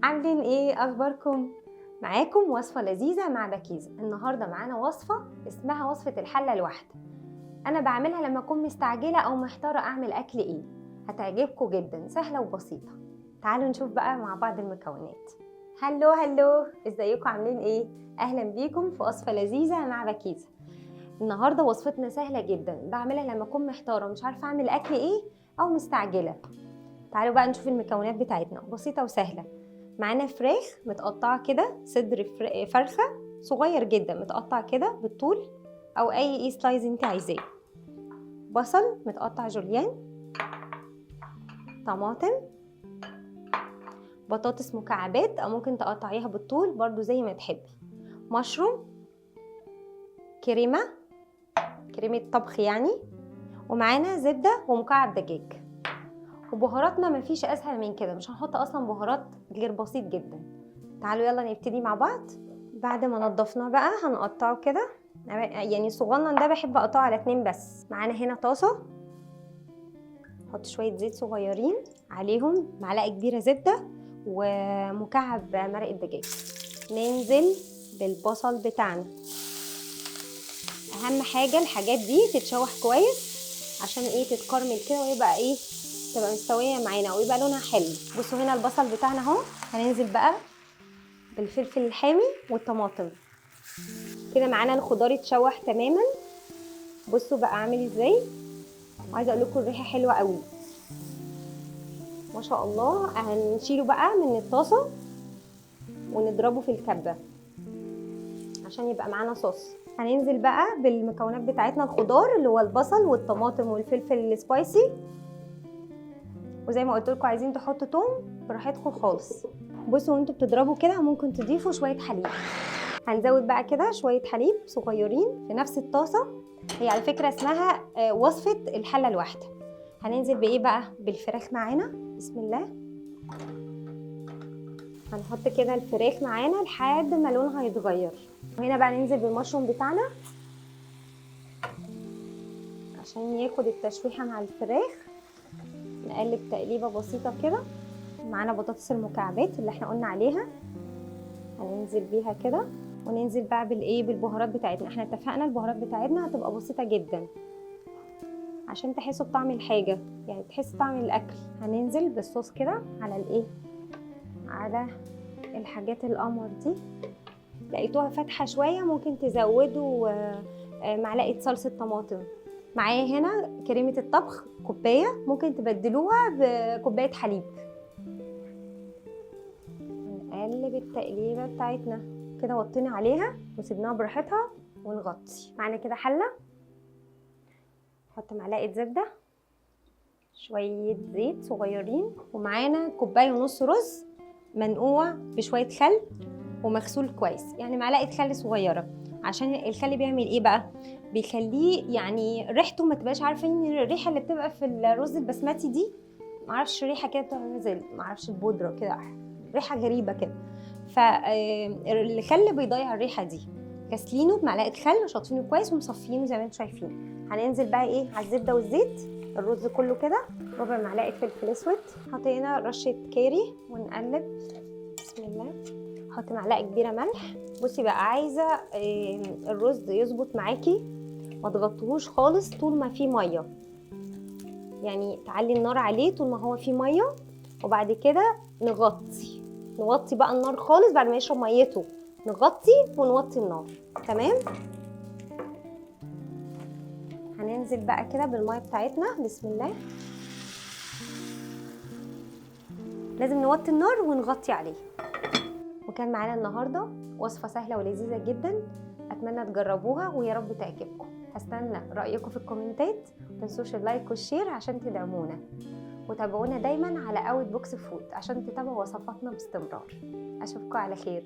عاملين ايه؟ اخباركم؟ معاكم وصفة لذيذة مع بكيزة. النهاردة معانا وصفة اسمها وصفة الحلة الواحدة. انا بعملها لما اكون مستعجلة او محتارة اعمل اكل ايه. هتعجبكم جدا، سهلة وبسيطة. تعالوا نشوف بقى مع بعض المكونات. هلو، ازيكم؟ عاملين ايه؟ اهلا بيكم في وصفة لذيذة مع بكيزة. النهاردة وصفتنا سهلة جدا، بعملها لما اكون محتارة مش عارفة اعمل اكل ايه او مستعجلة. تعالوا بقى نشوف المكونات بتاعتنا، بسيطة وسهلة. معانا فراخ متقطعة كده، صدر فرخة صغير جدا متقطع كده بالطول او اي سلايز انت عايزاه. بصل متقطع جوليان، طماطم، بطاطس مكعبات او ممكن تقطعيها بالطول برضو زي ما تحبي، مشروم، كريمة طبخ يعني، ومعانا زبدة ومكعب دجاج. وبهاراتنا مفيش اسهل من كده، مش هنحط اصلا بهارات غير بسيط جدا. تعالوا يلا نبتدي مع بعض. بعد ما نضفناه بقى هنقطعه كده، يعني الصغنن ده بحب اقطعه على 2 بس. معانا هنا طاسه، نحط شويه زيت صغيرين عليهم، معلقه كبيره زبده ومكعب مرق الدجاج. ننزل بالبصل بتاعنا. اهم حاجه الحاجات دي تتشوح كويس عشان تتكرمل كده ويبقى تبقى مستويه معانا ويبقى لونها حلو. بصوا هنا البصل بتاعنا اهو. هننزل بقى بالفلفل الحامي والطماطم كده. معانا الخضار اتشوح تماما. بصوا بقى عامل ازاي. عايزه اقول لكم الريحه حلوه قوي ما شاء الله. هنشيله بقى من الطاسه ونضربه في الكبه عشان يبقى معانا صوص. هننزل بقى بالمكونات بتاعتنا، الخضار اللي هو البصل والطماطم والفلفل السبايسي. وزي ما قلت لكم عايزين تحطوا توم براحتكم خالص. بصوا وانتوا بتضربوا كده ممكن تضيفوا شويه حليب. هنزود بقى كده شويه حليب صغيرين في نفس الطاسه. هي على فكره اسمها وصفه الحله الواحده. هننزل بايه بقى؟ بالفراخ معانا. بسم الله. هنحط كده الفراخ معانا لحد ما لونها يتغير. وهنا بقى ننزل بالمشروم بتاعنا عشان ياخد التشويحه مع الفراخ. نقلب تقليبه بسيطه كده. معانا بطاطس المكعبات اللي احنا قلنا عليها، هننزل بيها كده. وننزل بقى بالبهارات بتاعتنا. احنا اتفقنا البهارات بتاعتنا هتبقى بسيطه جدا عشان تحسوا بطعم الحاجه، يعني تحسوا طعم الاكل. هننزل بالصوص كده على على الحاجات القمر دي. لقيتوها فاتحه شويه ممكن تزودوا معلقه صلصه طماطم. معايا هنا كريمه الطبخ كوبايه، ممكن تبدلوها بكوبايه حليب. نقلب التقليبه بتاعتنا كده، وطينا عليها وسيبناها براحتها ونغطي. معانا كده حله، نحط معلقه زبده، شويه زيت صغيرين، ومعانا كوبايه ونص رز منقوع بشويه خل ومغسول كويس، يعني معلقه خل صغيره. عشان الخل بيعمل ايه بقى؟ بيخليه يعني ريحته ما تبقاش عارفين الريحه اللي بتبقى في الرز البسمتي دي. معرفش ريحه كده بتنزل، معرفش البودره كده، ريحه غريبه كده. فالخل بيضيع الريحه دي. غسلينه بمعلقه خل وشاطفينه كويس ومصفينه زي ما انتم شايفين. هننزل بقى على الزبده والزيت، الرز كله كده، ربع معلقه فلفل اسود، حطينا رشه كاري ونقلب. بسم الله. حط معلقه كبيره ملح. بصي بقى، عايزه الرز يظبط معاكي، ما تغطوهوش خالص طول ما فيه ميه، يعني تعلي النار عليه طول ما هو فيه ميه، وبعد كده نوطي بقى النار خالص. بعد ما يشرب ميته نغطي ونوطي النار. تمام. هننزل بقى كده بالميه بتاعتنا. بسم الله. لازم نوطي النار ونغطي عليه. وكان معانا النهارده وصفه سهله ولذيذه جدا، اتمنى تجربوها ويا رب تعجبكم. هستنى رايكم في الكومنتات، متنسوش اللايك والشير عشان تدعمونا، وتابعونا دايما على اوت بوكس فود عشان تتابعوا وصفاتنا باستمرار. اشوفكم على خير.